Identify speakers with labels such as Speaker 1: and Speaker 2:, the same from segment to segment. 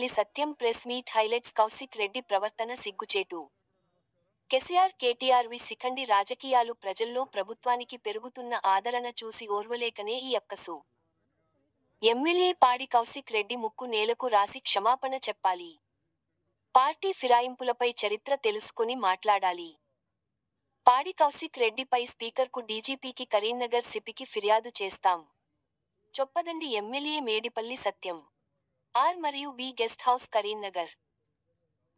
Speaker 1: Medipalli Satyam press meet highlights Kaushik Reddy ప్రవర్తన సిగ్గుచేటు. కేసీఆర్ కేటీఆర్వి శిఖండి రాజకీయాలు ప్రజల్లో ప్రభుత్వానికి పెరుగుతున్న ఆదరణ చూసి ఓర్వలేకనే ఈ అక్కసు. ఎమ్మెల్యే పాడి కౌశిక్ రెడ్డి ముక్కు నేలకు రాసి క్షమాపణ చెప్పాలి. పార్టీ ఫిరాయింపులపై చరిత్ర తెలుసుకుని మాట్లాడాలి. పాడి కౌశిక్ రెడ్డిపై స్పీకర్కు డీజీపీకి కరీంనగర్ సిపికి ఫిర్యాదు చేస్తాం. చొప్పదండి ఎమ్మెల్యే మేడిపల్లి సత్యం. ఆర్ మరియు B guest house Karimnagar.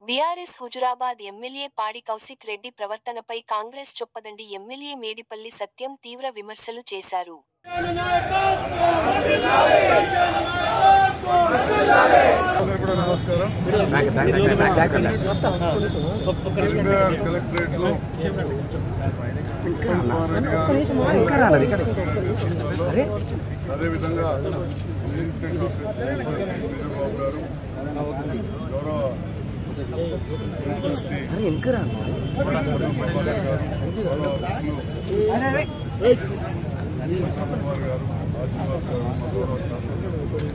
Speaker 1: BRS Huzurabad MLA Padi Kaushik Reddy ప్రవర్తనపై కాంగ్రెస్ చొప్పదండి ఎమ్మెల్యే మేడిపల్లి సత్యం తీవ్ర విమర్శలు చేశారు.
Speaker 2: నమస్కారం. కలెక్టరేట్ లో అదేవిధంగా బాబు గారు గౌరవ కుమార్ గారు, ఆశీర్వాద్ గారు, గౌరవ శాసన మండలి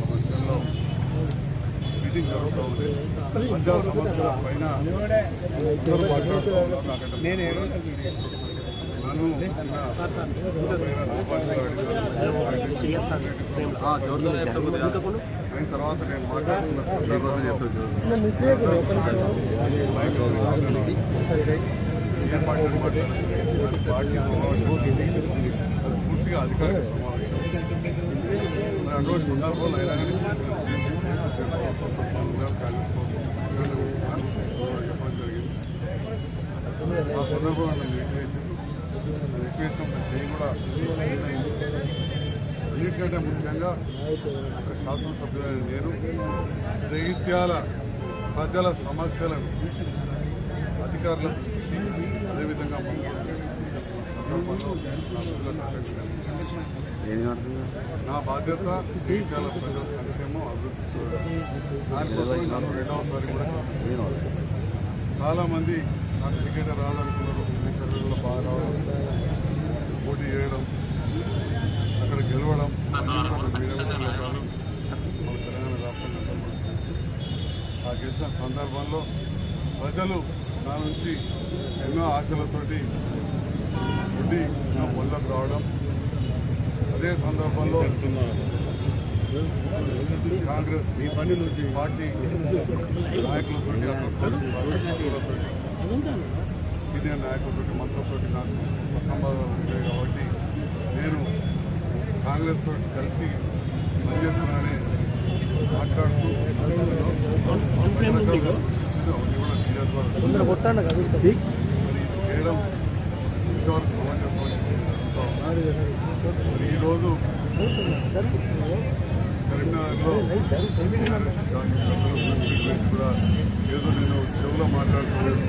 Speaker 2: సమస్యల్లో మీటింగ్ జరుగుతూ ఉంది. ప్రజా సమస్యల పైన మాట్లాడుతూ ఉన్నాను. అయిన తర్వాత నేను మాట్లాడుతున్న సందర్భంలో పార్టీ సమావేశం అది పూర్తిగా అధికారిక సమావేశం. అటువంటి సందర్భంలో అయినా కానీ కాంగ్రెస్ చెప్పడం జరిగింది. ఆ సందర్భంలో నన్ను రిక్వెస్ట్ చేయి కూడా అన్నిటికంటే ముఖ్యంగా ఒక శాసనసభ్యులైన నేను జగిత్యాల ప్రజల సమస్యలను అధికారుల దృష్టికి అదేవిధంగా సందర్భంలో నా బాధ్యత జగిత్యాల ప్రజల సంక్షేమం అభివృద్ధి చూడడం. దానికోసం నన్ను రెండవసారి కూడా చాలామంది నాకు టికెట్ రాదనుకున్నారు. ఈ సర్వేలో బాగా రావడం, పోటీ చేయడం, అక్కడ గెలవడం తెలంగాణ రాష్ట్రంగా ఆ గెలిచిన సందర్భంలో ప్రజలు నా నుంచి ఎన్నో ఆశలతోటి ఉండి నా పనులకు రావడం. అదే సందర్భంలో కాంగ్రెస్ ఈ పని నుంచి పార్టీ నాయకులతోటి సీనియర్ నాయకులతోటి మంత్రులతోటి నాకు సంవాదాలు ఉంటాయి. కాబట్టి నేను కాంగ్రెస్ తోటి కలిసి పనిచేస్తున్నానని మాట్లాడుతూ చేయడం ఇంతవరకు సమంజసం. ఈరోజు కరీంనగర్లో కూడా ఏదో నేను చెవులో మాట్లాడుతున్నాను.